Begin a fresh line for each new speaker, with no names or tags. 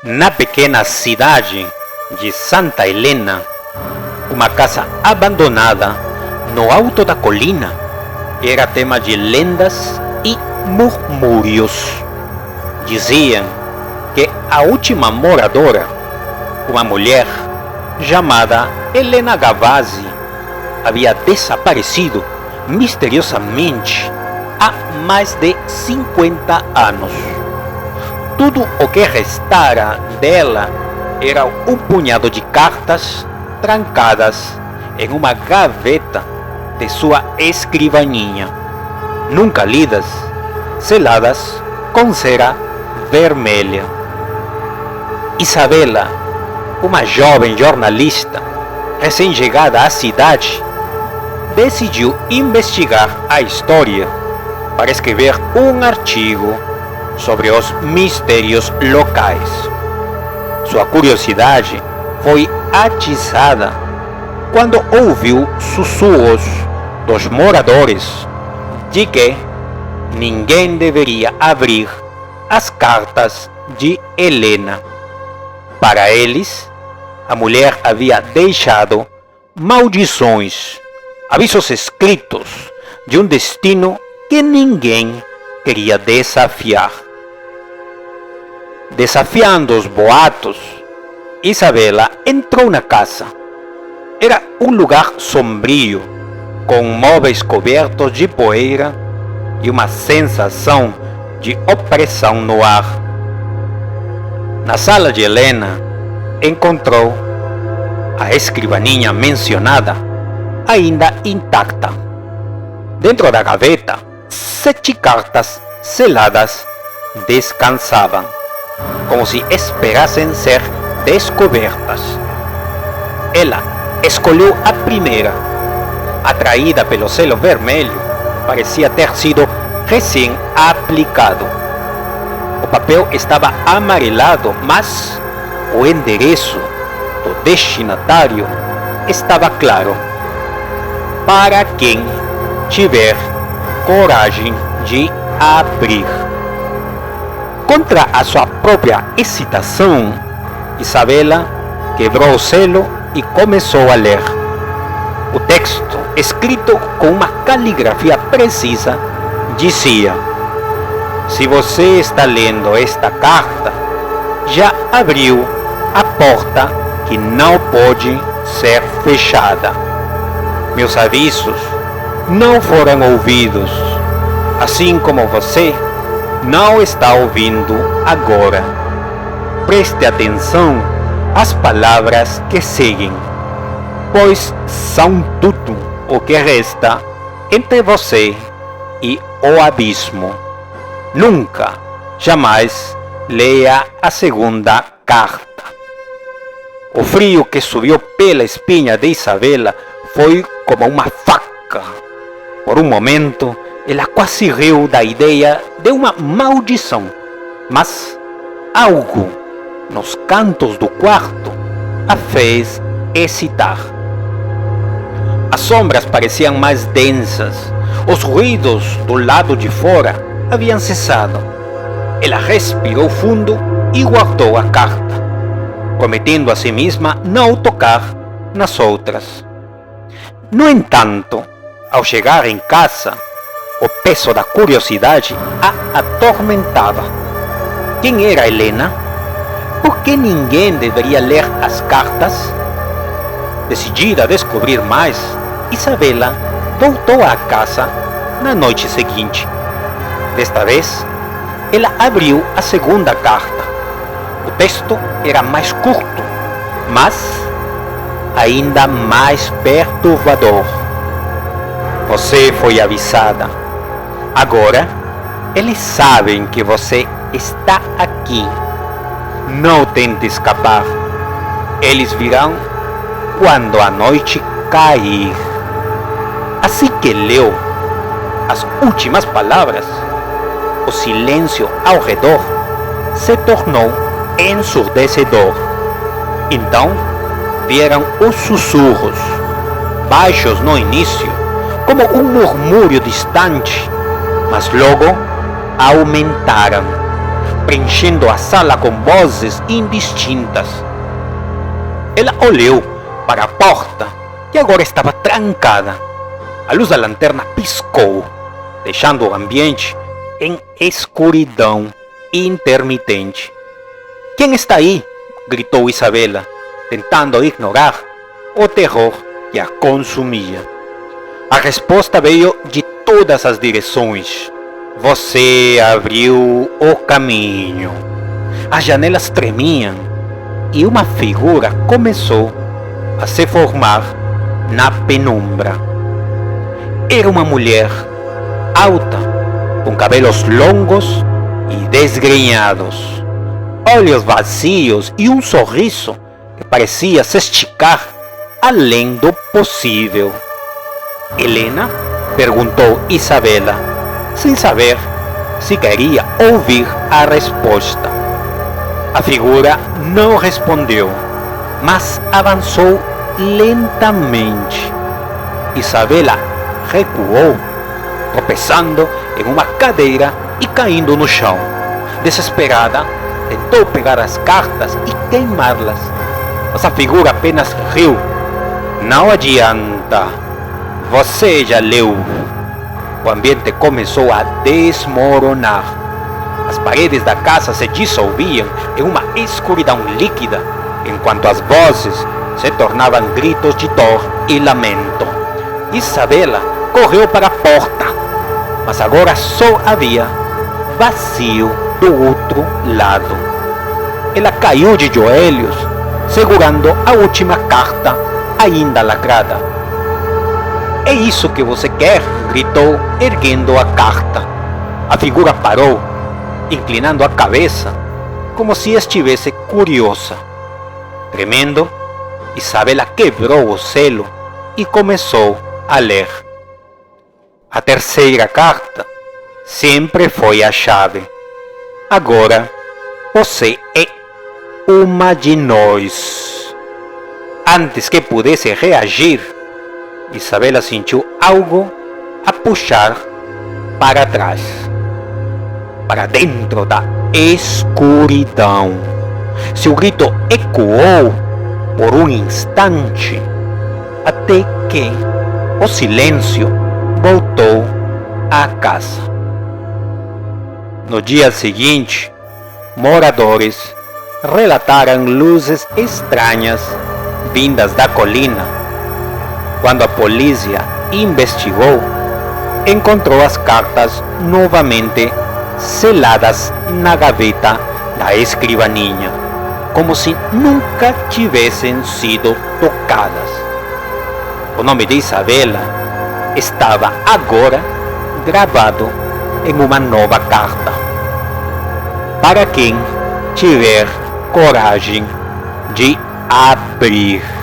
Na pequena cidade de Santa Helena, uma casa abandonada no alto da colina era tema de lendas e murmúrios. Diziam que a última moradora, uma mulher chamada Helena Gavazzi, havia desaparecido misteriosamente há mais de 50 anos. Tudo o que restara dela era um punhado de cartas trancadas em uma gaveta de sua escrivaninha, nunca lidas, seladas com cera vermelha. Isabela, uma jovem jornalista recém-chegada à cidade, decidiu investigar a história para escrever um artigo sobre os mistérios locais. Sua curiosidade foi atiçada quando ouviu sussurros dos moradores de que ninguém deveria abrir as cartas de Helena. Para eles, a mulher havia deixado maldições, avisos escritos de um destino que ninguém queria desafiar. Desafiando os boatos, Isabela entrou na casa. Era um lugar sombrio, com móveis cobertos de poeira e uma sensação de opressão no ar. Na sala de Helena, encontrou a escrivaninha mencionada ainda intacta. Dentro da gaveta, 7 cartas seladas descansavam, como se esperassem ser descobertas. Ela escolheu a primeira. Atraída pelo selo vermelho, parecia ter sido recém-aplicado. O papel estava amarelado, mas o endereço do destinatário estava claro. Para quem tiver coragem de abrir. Contra a sua própria excitação, Isabela quebrou o selo e começou a ler. O texto, escrito com uma caligrafia precisa, dizia: se você está lendo esta carta, já abriu a porta que não pode ser fechada. Meus avisos não foram ouvidos, assim como você não está ouvindo agora. Preste atenção às palavras que seguem, pois são tudo o que resta entre você e o abismo. Nunca, jamais leia a segunda carta. O frio que subiu pela espinha de Isabela foi como uma faca. Por um momento, ela quase riu da ideia de uma maldição, mas algo nos cantos do quarto a fez hesitar. As sombras pareciam mais densas, os ruídos do lado de fora haviam cessado. Ela respirou fundo e guardou a carta, prometendo a si mesma não tocar nas outras. No entanto, ao chegar em casa, o peso da curiosidade a atormentava. Quem era Helena? Por que ninguém deveria ler as cartas? Decidida a descobrir mais, Isabela voltou à casa na noite seguinte. Desta vez, ela abriu a segunda carta. O texto era mais curto, mas ainda mais perturbador. Você foi avisada. Agora, eles sabem que você está aqui. Não tente escapar. Eles virão quando a noite cair. Assim que leu as últimas palavras, o silêncio ao redor se tornou ensurdecedor. Então, vieram os sussurros, baixos no início, como um murmúrio distante, mas logo aumentaram, preenchendo a sala com vozes indistintas. Ela olhou para a porta, que agora estava trancada. A luz da lanterna piscou, deixando o ambiente em escuridão intermitente. "Quem está aí?", gritou Isabela, tentando ignorar o terror que a consumia. A resposta veio de todas as direções. Você abriu o caminho. As janelas tremiam e uma figura começou a se formar na penumbra. Era uma mulher alta, com cabelos longos e desgrenhados, olhos vazios e um sorriso que parecia se esticar além do possível. "Helena?", perguntou Isabela, sem saber se queria ouvir a resposta. A figura não respondeu, mas avançou lentamente. Isabela recuou, tropeçando em uma cadeira e caindo no chão. Desesperada, tentou pegar as cartas e queimá-las, mas a figura apenas riu. "Não adianta, você já leu." O ambiente começou a desmoronar. As paredes da casa se dissolviam em uma escuridão líquida, enquanto as vozes se tornavam gritos de dor e lamento. Isabela correu para a porta, mas agora só havia vazio do outro lado. Ela caiu de joelhos, segurando a última carta ainda lacrada. "É isso que você quer?", gritou, erguendo a carta. A figura parou, inclinando a cabeça, como se estivesse curiosa. Tremendo, Isabela quebrou o selo e começou a ler. A terceira carta sempre foi a chave. "Agora você é uma de nós." Antes que pudesse reagir, Isabela sentiu algo a puxar para trás, para dentro da escuridão. Seu grito ecoou por um instante, até que o silêncio voltou à casa. No dia seguinte, moradores relataram luzes estranhas vindas da colina. Quando a polícia investigou, encontrou as cartas novamente seladas na gaveta da escrivaninha, como se nunca tivessem sido tocadas. O nome de Isabela estava agora gravado em uma nova carta. Para quem tiver coragem de abrir.